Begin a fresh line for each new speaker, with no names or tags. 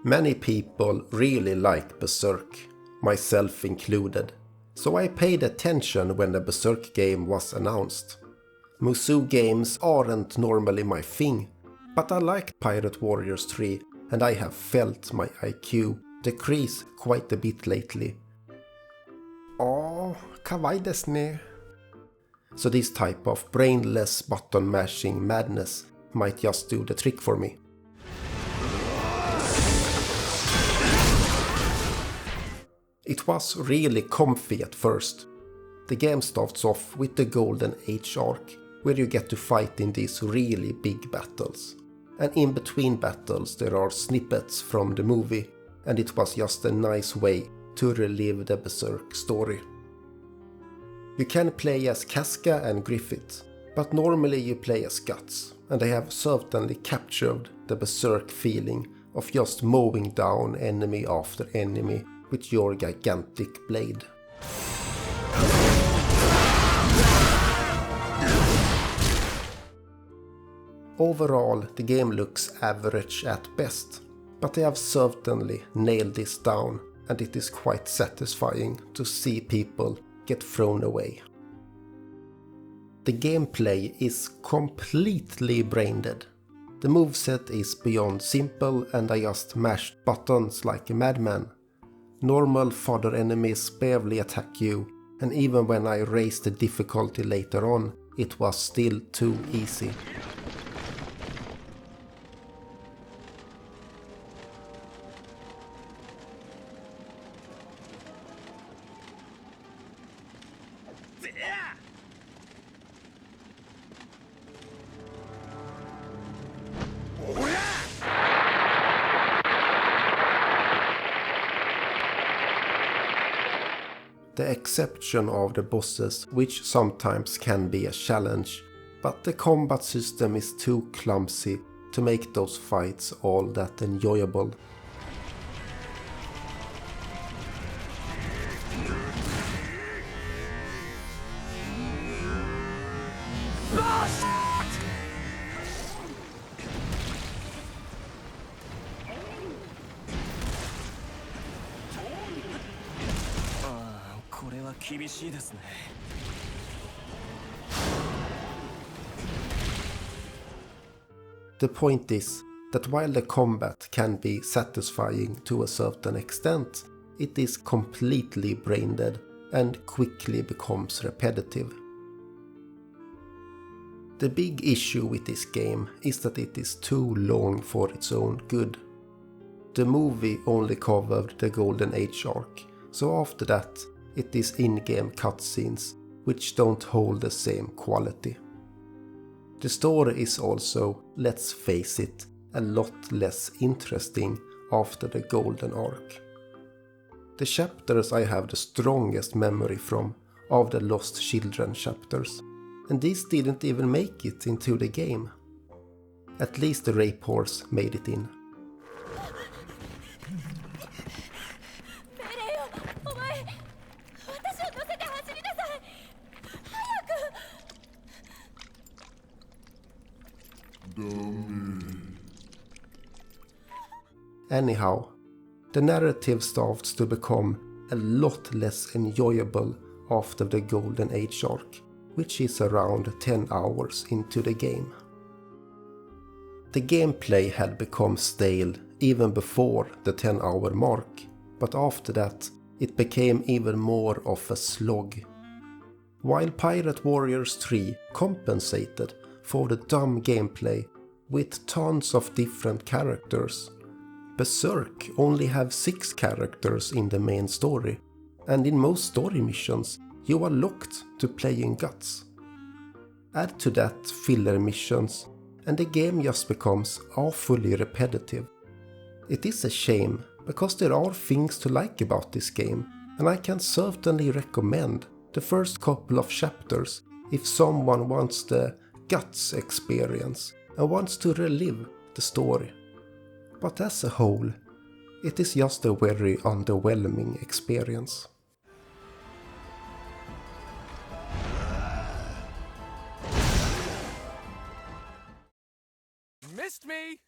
Many people really like Berserk, myself included, so I paid attention when the Berserk game was announced. Musou games aren't normally my thing, but I liked Pirate Warriors 3 and I have felt my IQ decrease quite a bit lately. Kawaii desu ne. So this type of brainless button mashing madness might just do the trick for me. It was really comfy at first. The game starts off with the Golden Age arc, where you get to fight in these really big battles. And in between battles there are snippets from the movie, and it was just a nice way to relive the Berserk story. You can play as Casca and Griffith, but normally you play as Guts, and they have certainly captured the Berserk feeling of just mowing down enemy after enemy with your gigantic blade. Overall, the game looks average at best, but they have certainly nailed this down, and it is quite satisfying to see people get thrown away. The gameplay is completely brain-dead. The moveset is beyond simple and I just mashed buttons like a madman. Normal fodder enemies barely attack you, and even when I raised the difficulty later on, it was still too easy. The exception of the bosses, which sometimes can be a challenge, but the combat system is too clumsy to make those fights all that enjoyable. The point is that while the combat can be satisfying to a certain extent, it is completely brain-dead and quickly becomes repetitive. The big issue with this game is that it is too long for its own good. The movie only covered the Golden Age arc, so after that it is in-game cutscenes which don't hold the same quality. The story is also, let's face it, a lot less interesting after the Golden arc. The chapters I have the strongest memory from are the Lost Children chapters, and these didn't even make it into the game. At least the rape horse made it in. Anyhow, the narrative starts to become a lot less enjoyable after the Golden Age arc, which is around 10 hours into the game. The gameplay had become stale even before the 10-hour mark, but after that it became even more of a slog. While Pirate Warriors 3 compensated for the dumb gameplay with tons of different characters, Berserk only have 6 characters in the main story, and in most story missions you are locked to playing Guts. Add to that filler missions, and the game just becomes awfully repetitive. It is a shame, because there are things to like about this game, and I can certainly recommend the first couple of chapters if someone wants the Guts experience and wants to relive the story. But as a whole, it is just a very underwhelming experience.
Missed me!